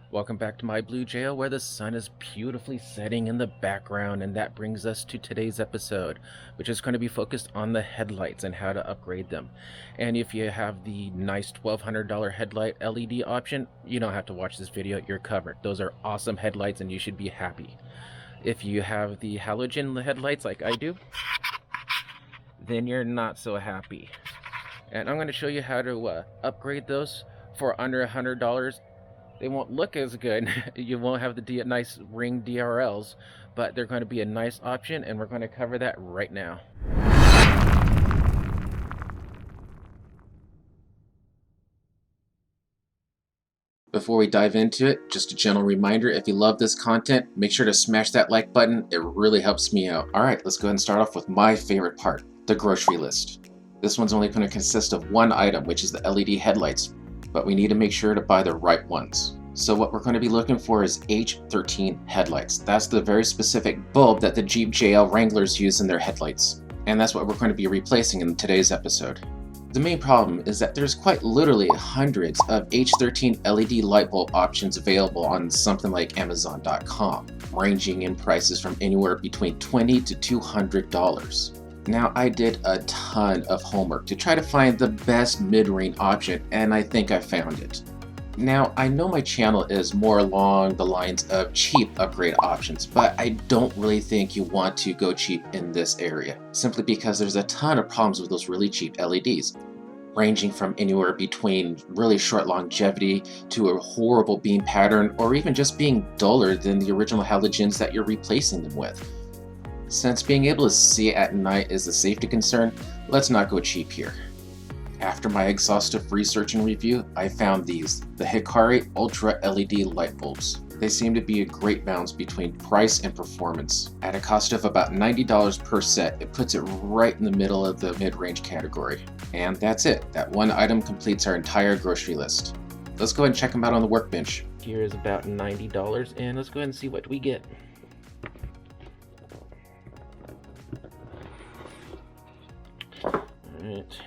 Welcome back to my blue jail where the sun is beautifully setting in the background, and that brings us to today's episode, which is going to be focused on the headlights and how to upgrade them. And if you have the nice $1,200 headlight LED option, you don't have to watch this video, you're covered. Those are awesome headlights and you should be happy. If you have the halogen headlights like I do, then you're not so happy. And I'm going to show you how to upgrade those for under $100. They won't look as good. You won't have the nice ring DRLs, but they're going to be a nice option, and we're going to cover that right now. Before we dive into it, just a gentle reminder, if you love this content, make sure to smash that like button. It really helps me out. All right, let's go ahead and start off with my favorite part, the grocery list. This one's only going to consist of one item, which is the LED headlights, but we need to make sure to buy the right ones. So what we're going to be looking for is H13 headlights. That's the very specific bulb that the Jeep JL Wranglers use in their headlights. And that's what we're going to be replacing in today's episode. The main problem is that there's quite literally hundreds of H13 LED light bulb options available on something like Amazon.com, ranging in prices from anywhere between $20 to $200. Now, I did a ton of homework to try to find the best mid-range option, and I think I found it. Now, I know my channel is more along the lines of cheap upgrade options, but I don't really think you want to go cheap in this area, simply because there's a ton of problems with those really cheap LEDs, ranging from anywhere between really short longevity to a horrible beam pattern, or even just being duller than the original halogens that you're replacing them with. Since being able to see at night is a safety concern, let's not go cheap here. After my exhaustive research and review, I found these, the Hikari Ultra LED light bulbs. They seem to be a great balance between price and performance. At a cost of about $90 per set, it puts it right in the middle of the mid-range category. And that's it. That one item completes our entire grocery list. Let's go ahead and check them out on the workbench. Here is about $90, and let's go ahead and see what we get. Alright,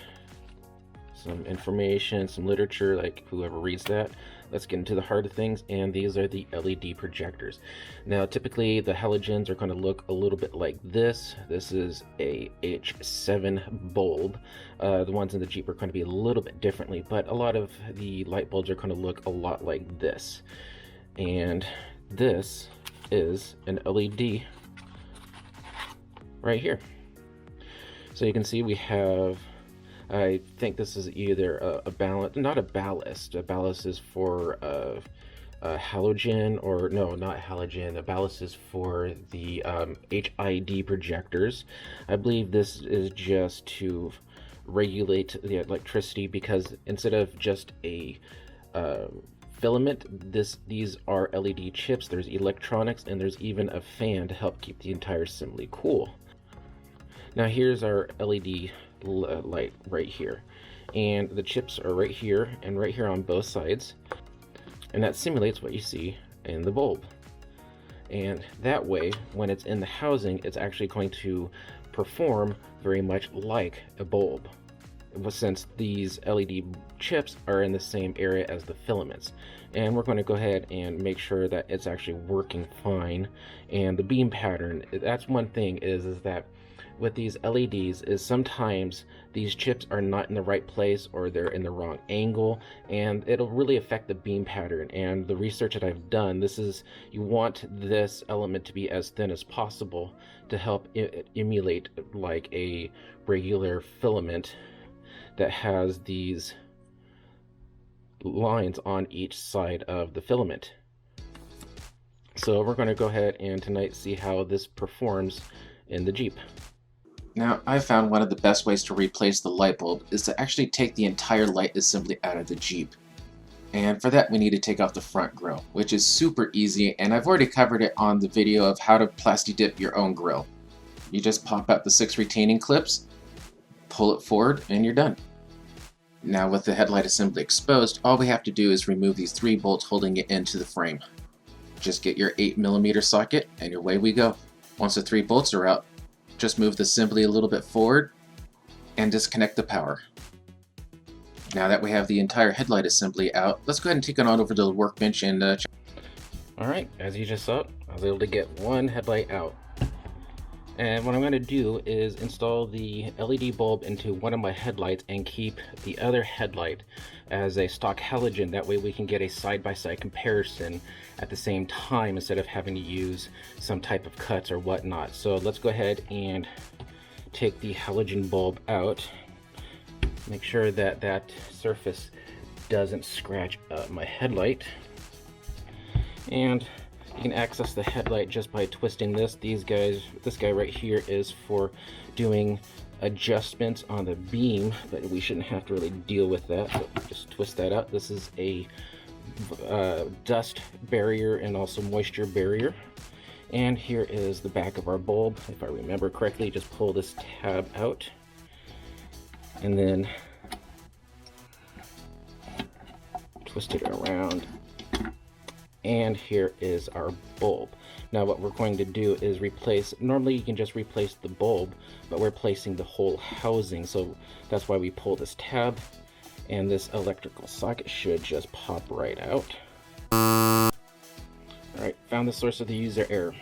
some information, some literature, like whoever reads that. Let's get into the heart of things, and these are the LED projectors. Now, typically the halogens are going to look a little bit like this. This is a H7 bulb. The ones in the Jeep are going to be a little bit differently, but a lot of the light bulbs are going to look a lot like this. And this is an LED right here. So you can see we have, I think this is either a ballast, not a ballast. A ballast is for halogen, or no, not halogen. A ballast is for the HID projectors. I believe this is just to regulate the electricity, because instead of just a filament, these are LED chips. There's electronics, and there's even a fan to help keep the entire assembly cool. Now here's our LED light right here, and the chips are right here and right here on both sides, and that simulates what you see in the bulb. And that way, when it's in the housing, it's actually going to perform very much like a bulb, since these LED chips are in the same area as the filaments. And we're going to go ahead and make sure that it's actually working fine. And the beam pattern, that's one thing, is that with these LEDs is sometimes these chips are not in the right place, or they're in the wrong angle, and it'll really affect the beam pattern. And the research that I've done, you want this element to be as thin as possible to help emulate like a regular filament that has these lines on each side of the filament. So we're going to go ahead and tonight see how this performs in the Jeep. Now, I found one of the best ways to replace the light bulb is to actually take the entire light assembly out of the Jeep. And for that, we need to take off the front grille, which is super easy, and I've already covered it on the video of how to plasti dip your own grille. You just pop out the 6 retaining clips, pull it forward, and you're done. Now, with the headlight assembly exposed, all we have to do is remove these 3 bolts holding it into the frame. Just get your 8mm socket, and away we go. Once the 3 bolts are out, just move the assembly a little bit forward and disconnect the power. Now that we have the entire headlight assembly out, let's go ahead and take it on over to the workbench and check. Alright, as you just saw, I was able to get one headlight out. And what I'm going to do is install the LED bulb into one of my headlights and keep the other headlight as a stock halogen. That way we can get a side-by-side comparison at the same time instead of having to use some type of cuts or whatnot. So let's go ahead and take the halogen bulb out. Make sure that that surface doesn't scratch up my headlight. And you can access the headlight just by twisting this. This guy right here is for doing adjustments on the beam, but we shouldn't have to really deal with that. So just twist that out. This is a dust barrier and also moisture barrier. And here is the back of our bulb. If I remember correctly, just pull this tab out and then twist it around. And here is our bulb. Now what we're going to do is replace, normally you can just replace the bulb, but we're placing the whole housing, so that's why we pull this tab, and this electrical socket should just pop right out. Alright, found the source of the user error.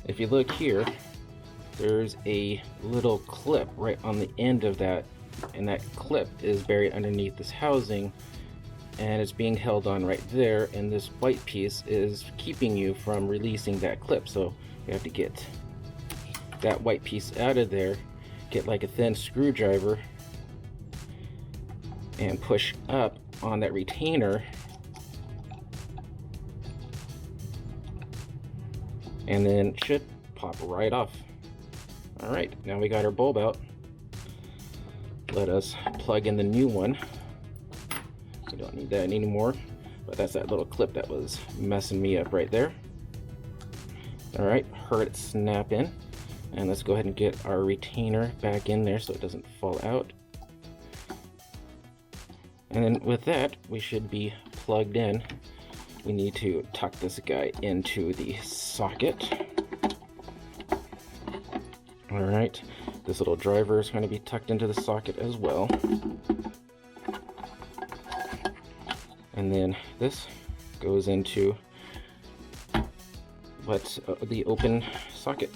If you look here, there's a little clip right on the end of that, and that clip is buried underneath this housing, and it's being held on right there, and this white piece is keeping you from releasing that clip. So you have to get that white piece out of there, get like a thin screwdriver and push up on that retainer, and then it should pop right off. All right, now we got our bulb out. Let us plug in the new one. We don't need that anymore, but that's that little clip that was messing me up right there. All right, heard it snap in, and let's go ahead and get our retainer back in there so it doesn't fall out. And then with that, we should be plugged in. We need to tuck this guy into the socket. All right, this little driver is going to be tucked into the socket as well. And then this goes into the open socket.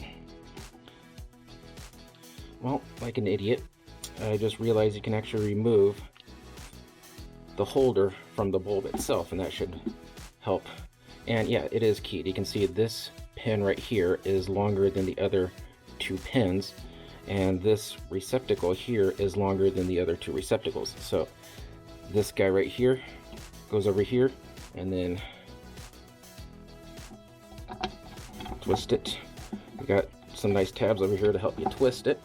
Well, like an idiot, I just realized you can actually remove the holder from the bulb itself, and that should help. And yeah, it is keyed. You can see this pin right here is longer than the other two pins, and this receptacle here is longer than the other two receptacles. So this guy right here goes over here, and then twist it. We got some nice tabs over here to help you twist it.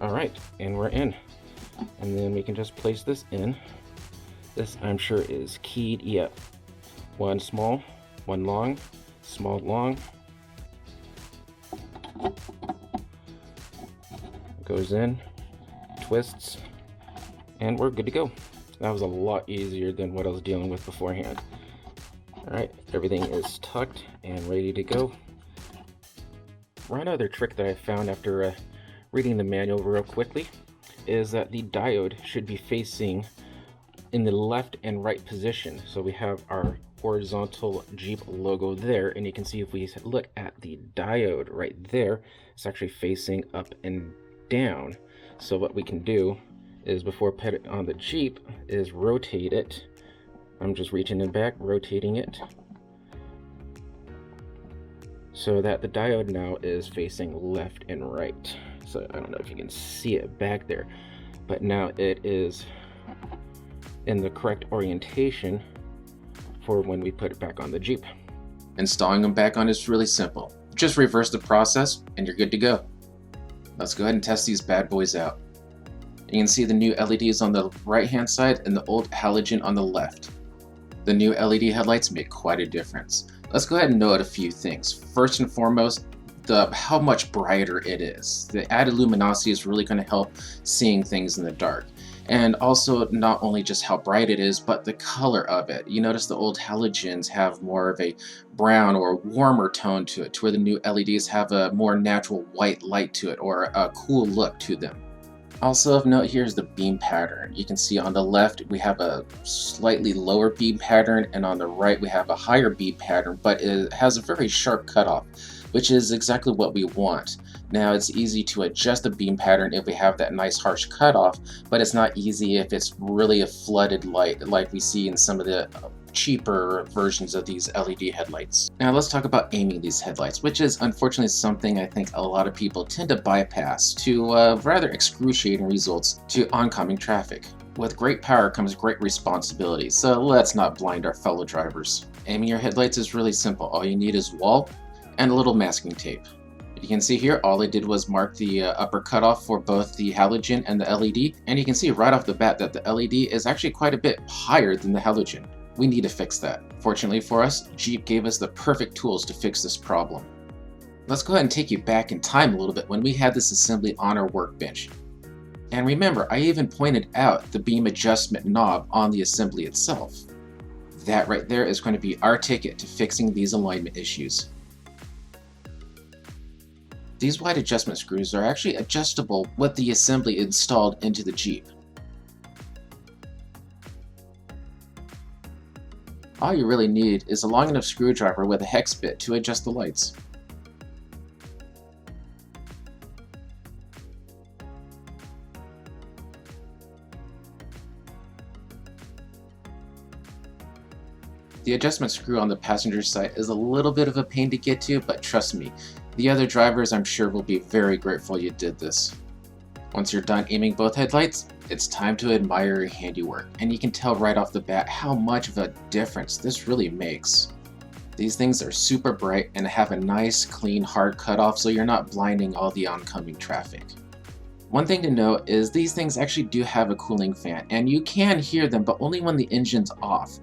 All right, and we're in. And then we can just place this in. This, I'm sure, is keyed. Yep. One small, one long, small, long. Goes in, twists, and we're good to go. That was a lot easier than what I was dealing with beforehand. All right, everything is tucked and ready to go. One other trick that I found after reading the manual real quickly is that the diode should be facing in the left and right position. So we have our horizontal Jeep logo there, and you can see if we look at the diode right there, it's actually facing up and down. So what we can do is, before put it on the Jeep, is rotate it. I'm just reaching it back, rotating it, so that the diode now is facing left and right. So I don't know if you can see it back there, but now it is in the correct orientation for when we put it back on the Jeep. Installing them back on is really simple. Just reverse the process and you're good to go. Let's go ahead and test these bad boys out. You can see the new LEDs on the right hand side and the old halogen on the left. The new LED headlights make quite a difference. Let's go ahead and note a few things. First and foremost, how much brighter it is. The added luminosity is really going to help seeing things in the dark. And also not only just how bright it is, but the color of it. You notice the old halogens have more of a brown or warmer tone to it, to where the new LEDs have a more natural white light to it, or a cool look to them. Also of note here is the beam pattern. You can see on the left we have a slightly lower beam pattern, and on the right we have a higher beam pattern, but it has a very sharp cutoff, which is exactly what we want. Now it's easy to adjust the beam pattern if we have that nice harsh cutoff, but it's not easy if it's really a flooded light like we see in some of the cheaper versions of these LED headlights. Now let's talk about aiming these headlights, which is unfortunately something I think a lot of people tend to bypass to rather excruciating results to oncoming traffic. With great power comes great responsibility, so let's not blind our fellow drivers. Aiming your headlights is really simple. All you need is wall and a little masking tape. You can see here, all I did was mark the upper cutoff for both the halogen and the LED, and you can see right off the bat that the LED is actually quite a bit higher than the halogen. We need to fix that. Fortunately for us, Jeep gave us the perfect tools to fix this problem. Let's go ahead and take you back in time a little bit when we had this assembly on our workbench. And remember, I even pointed out the beam adjustment knob on the assembly itself. That right there is going to be our ticket to fixing these alignment issues. These wide adjustment screws are actually adjustable with the assembly installed into the Jeep. All you really need is a long enough screwdriver with a hex bit to adjust the lights. The adjustment screw on the passenger side is a little bit of a pain to get to, but trust me, the other drivers I'm sure will be very grateful you did this. Once you're done aiming both headlights, it's time to admire your handiwork, and you can tell right off the bat how much of a difference this really makes. These things are super bright and have a nice, clean, hard cutoff so you're not blinding all the oncoming traffic. One thing to note is these things actually do have a cooling fan, and you can hear them, but only when the engine's off.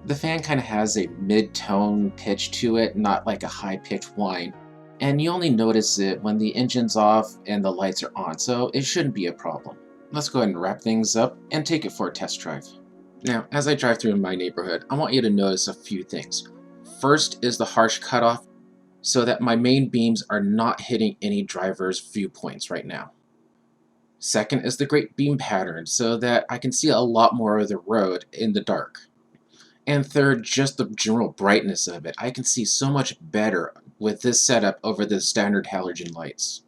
The fan kind of has a mid-tone pitch to it, not like a high-pitched whine. And you only notice it when the engine's off and the lights are on, so it shouldn't be a problem. Let's go ahead and wrap things up and take it for a test drive. Now, as I drive through my neighborhood, I want you to notice a few things. First is the harsh cutoff, so that my main beams are not hitting any driver's viewpoints right now. Second is the great beam pattern, so that I can see a lot more of the road in the dark. And third, just the general brightness of it. I can see so much better with this setup over the standard halogen lights.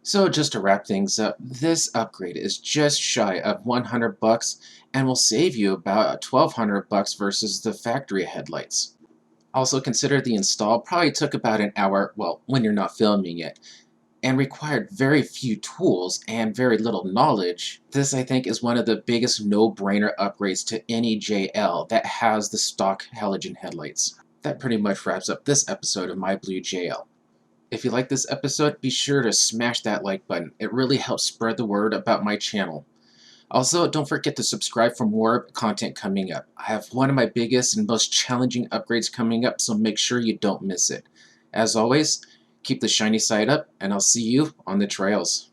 So just to wrap things up, this upgrade is just shy of $100 and will save you about $1,200 versus the factory headlights. Also consider the install probably took about an hour, well, when you're not filming it, and required very few tools and very little knowledge. This, I think, is one of the biggest no-brainer upgrades to any JL that has the stock halogen headlights. That pretty much wraps up this episode of My Blue JL. If you like this episode, be sure to smash that like button. It really helps spread the word about my channel. Also, don't forget to subscribe for more content coming up. I have one of my biggest and most challenging upgrades coming up, so make sure you don't miss it. As always, keep the shiny side up, and I'll see you on the trails.